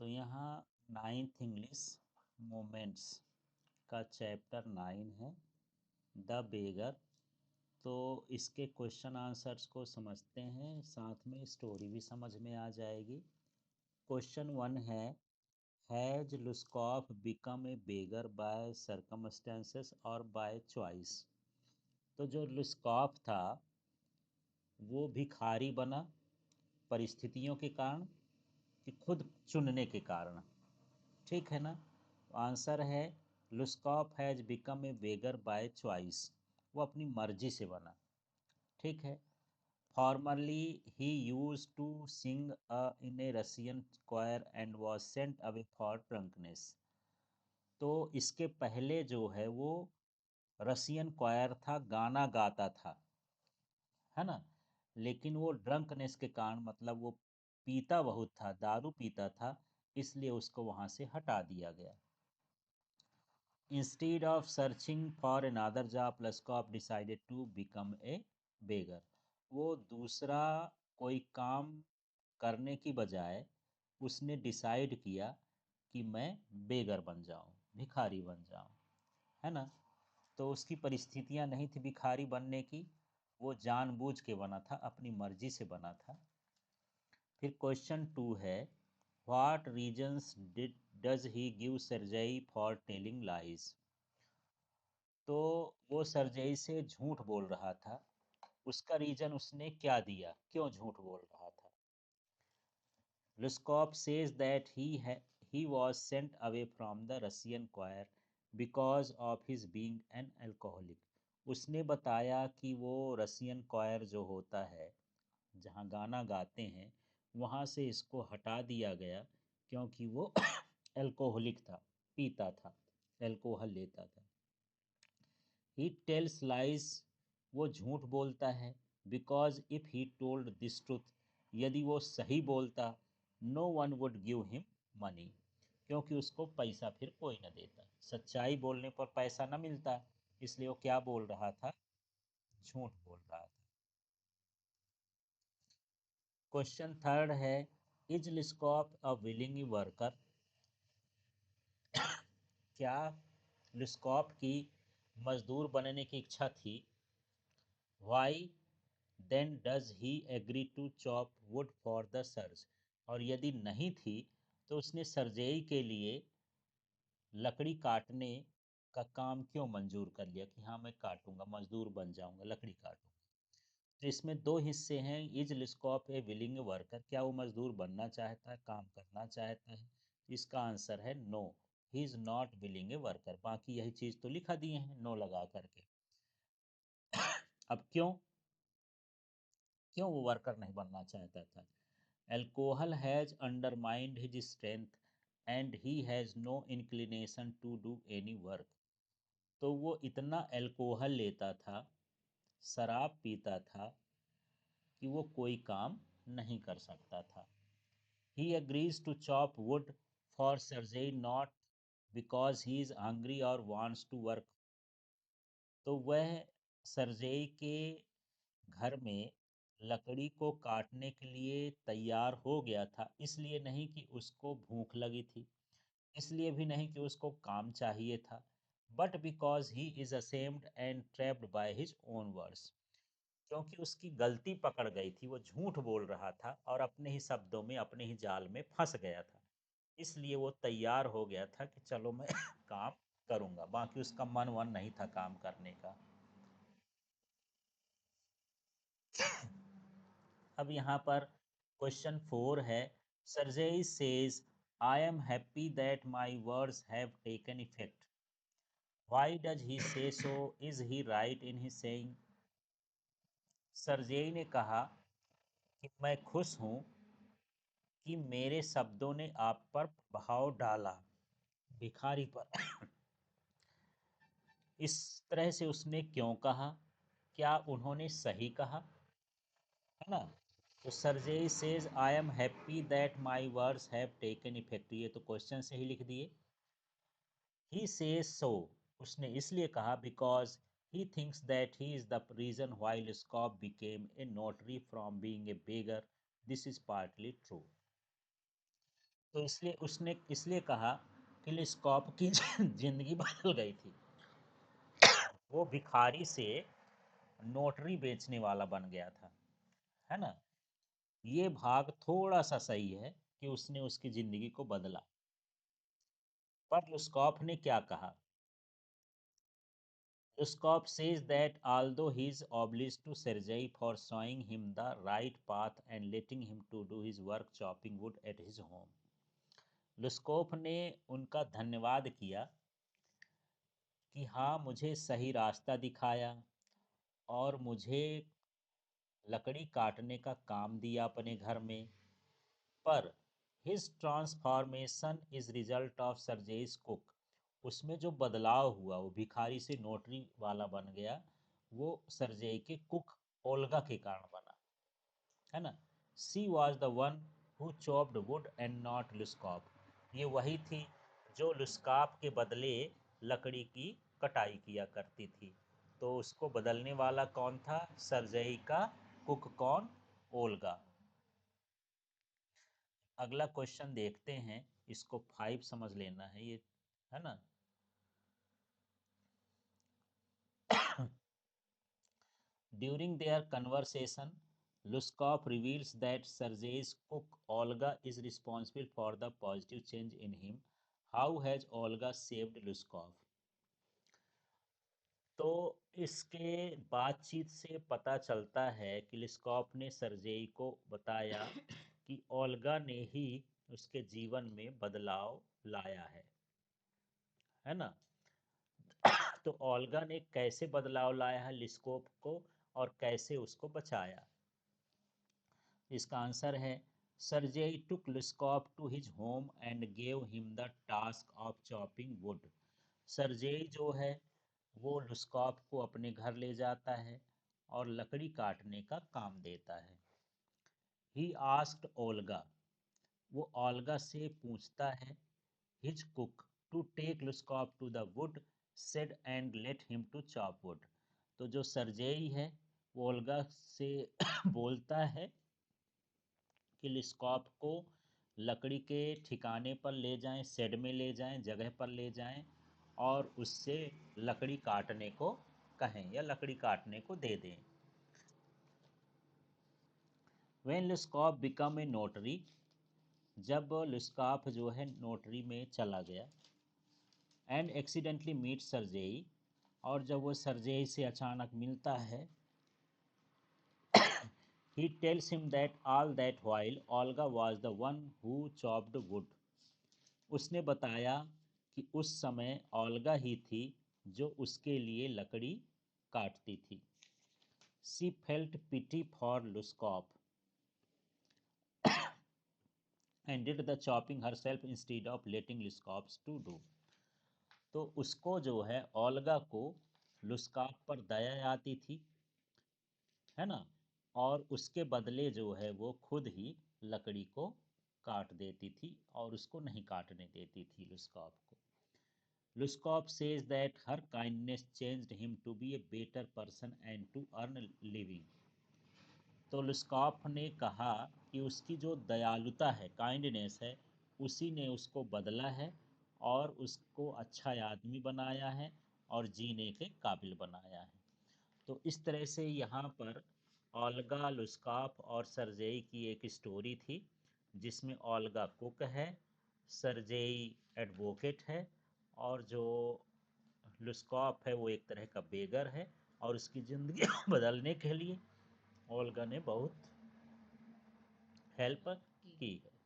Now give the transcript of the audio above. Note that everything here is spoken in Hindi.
तो यहाँ 9th इंग्लिश मोमेंट्स का चैप्टर 9 है, द बेगर। तो इसके क्वेश्चन आंसर्स को समझते हैं, साथ में स्टोरी भी समझ में आ जाएगी। क्वेश्चन 1 है, has Lushkoff become a beggar by circumstances और बाय चॉइस। तो जो लुस्कॉफ था वो भिखारी बना परिस्थितियों के कारण कि खुद चुनने के कारण, ठीक है ना। आंसर है Lushkoff has become a beggar by choice, वो अपनी मर्जी से बना, ठीक है। Formerly he used to sing in a Russian choir and was sent away for drunkenness। तो इसके पहले जो है वो रसियन क्वायर था, गाना गाता था, है ना। लेकिन वो ड्रंकनेस के कारण, मतलब वो पीता बहुत था, दारू पीता था, इसलिए उसको वहां से हटा दिया गया। Instead of searching for another job Lushkoff decided to become a beggar. वो दूसरा कोई काम करने की बजाय उसने डिसाइड किया कि मैं बेगर बन जाऊं, भिखारी बन जाऊं, है ना। तो उसकी परिस्थितियां नहीं थी भिखारी बनने की, वो जानबूझ के बना था, अपनी मर्जी से बना था। फिर क्वेश्चन 2 है, what reasons does he give Sergei for telling lies. तो वो सर्जई से झूठ बोल रहा था, उसका रीजन उसने क्या दिया, क्यों झूठ बोल रहा था। Luskov says that he was sent away from the Russian choir because of his being an alcoholic। उसने बताया कि वो रसियन क्वायर जो होता है, जहाँ गाना गाते हैं, वहाँ से इसको हटा दिया गया क्योंकि वो अल्कोहलिक था, पीता था, अल्कोहल लेता था। ही टेल्स लाइज, वो झूठ बोलता है, because if he told this truth, यदि वो सही बोलता, no one would give him money, क्योंकि उसको पैसा फिर कोई न देता। सच्चाई बोलने पर पैसा न मिलता, इसलिए वो क्या बोल रहा था, झूठ बोल रहा था। क्वेश्चन 3 है, is Lushkoff a willing worker. क्या लिस्कॉप की मजदूर बनने की इच्छा थी। Why then does he agree to chop wood for the Sergei. और यदि नहीं थी तो उसने सरजेई के लिए लकड़ी काटने का काम क्यों मंजूर कर लिया कि हाँ मैं काटूंगा, मजदूर बन जाऊंगा, लकड़ी काटूंगा। तो इसमें दो हिस्से हैं, इज लिस्कॉप ए विलिंग वर्कर, क्या वो मजदूर बनना चाहता है, काम करना चाहता है। इसका आंसर है no, he is not willing a worker. बाकी यही चीज तो लिखा दिए हैं नो लगा करके। अब क्यों, क्यों वो वर्कर नहीं बनना चाहता था। Alcohol has undermined his strength and he has no inclination to do any work। तो वो इतना अल्कोहल लेता था, शराब पीता था कि वो कोई काम नहीं कर सकता था। He agrees to chop wood for Sergei not because he is hungry or wants to work। तो वह सरजेई के घर में लकड़ी को काटने के लिए तैयार हो गया था, इसलिए नहीं कि उसको भूख लगी थी, इसलिए भी नहीं कि उसको काम चाहिए था, but because he is ashamed and trapped by his own words. क्योंकि उसकी गलती पकड़ गई थी, वो झूठ बोल रहा था और अपने ही शब्दों में, अपने ही जाल में फंस गया था, इसलिए वो तैयार हो गया था कि चलो मैं काम करूंगा। बाकी उसका मन वन नहीं था काम करने का। अब यहाँ पर क्वेश्चन 4 है, Sergei says I am happy that my words have taken effect. Why does he say so, is he right in he saying. Sergei ने कहा कि मैं खुश हूँ कि मेरे शब्दों ने आप पर प्रभाव डाला, भिखारी पर। इस तरह से उसने क्यों कहा, क्या उन्होंने सही कहा, है ना। तो Sergei says I am happy that my words have taken effect, ये तो क्वेश्चन से ही लिख दिए। ही सेज सो, उसने इसलिए कहा because he thinks that he is the reason why Lushkoff became a notary from being a beggar. This is partly true. तो इसलिए उसने इसलिए कहा कि लिस्कॉप की जिंदगी बदल गई थी। वो भिखारी से नोटरी बेचने वाला बन गया था, है ना। ये भाग थोड़ा सा सही है कि उसने उसकी जिंदगी को बदला। पर लुस्कॉफ ने क्या कहा? Luskov says that although he is obliged to Sergei for showing him the right path and letting him to do his work chopping wood at his home, लुस्कोफ ने उनका धन्यवाद किया कि हाँ, मुझे सही रास्ता दिखाया और मुझे लकड़ी काटने का काम दिया अपने घर में। पर his transformation is result of surges cook, उसमें जो बदलाव हुआ, वो भिखारी से नोटरी वाला बन गया, वो सर्जेई के कुक ओल्गा के कारण बना, है ना। She was the one who chopped wood and not Lushkoff, ये वही थी जो लुस्काप के बदले लकड़ी की कटाई किया करती थी। तो उसको बदलने वाला कौन था? सर्जेई का कुक कौन? ओल्गा। अगला क्वेश्चन देखते हैं, इसको 5 समझ लेना है ये, है ना। During their conversation, Luskov reveals that Sergei's cook Olga is responsible for the positive change in him. How has Olga saved Luskov? तो इसके बातचीत से पता चलता है कि लिस्कॉफ ने सर्जेई को बताया कि ओल्गा ने ही उसके जीवन में बदलाव लाया है ना। तो ओल्गा ने कैसे बदलाव लाया है लिस्कोप को, और कैसे उसको बचाया? इसका आंसर है, Sergei took Lushkoff to his home and gave him the task of chopping wood. Sergei जो है वो लिस्कॉप को अपने घर ले जाता है और लकड़ी काटने का काम देता है। ही आस्क्ड ओल्गा, वो ओल्गा से पूछता है, his cook to take Lushkoff to the wood shed and let him to chop wood. तो जो सर्जेई है वो ओल्गा से बोलता है कि लिस्कॉप को लकड़ी के ठिकाने पर ले जाएं, शेड में ले जाएं, जगह पर ले जाएं, और उससे लकड़ी काटने को कहें या लकड़ी काटने को दे दें। व्हेन लिस्कॉप बिकम ए नोटरी, जब लिस्कॉप जो है नोटरी में चला गया, एंड एक्सीडेंटली मीट सर्जेई, और जब वो सर्जेई से अचानक मिलता है, he tells him that all that while Olga was the one who chopped wood, उसने बताया कि उस समय ओल्गा ही थी जो उसके लिए लकड़ी काटती थी। She felt pity for Lushkoff and did the chopping herself instead of letting Lushkoff's to do. तो उसको जो है ओल्गा को लुस्कॉप पर दया आती थी, है ना, और उसके बदले जो है वो खुद ही लकड़ी को काट देती थी और उसको नहीं काटने देती थी लुस्कॉप को। Lushkoff says that her kindness changed him to be a better person and to earn living. तो लुस्कॉप ने कहा कि उसकी जो दयालुता है, काइंडनेस है, उसी ने उसको बदला है और उसको अच्छा आदमी बनाया है और जीने के काबिल बनाया है। तो इस तरह से यहाँ पर ओल्गा, लुस्कॉफ और सर्जेई की एक स्टोरी थी, जिसमें ओल्गा कुक है, सर्जेई एडवोकेट है, और जो लुस्कॉफ है वो एक तरह का बेगर है, और उसकी ज़िंदगी बदलने के लिए ओल्गा ने बहुत हेल्प की है।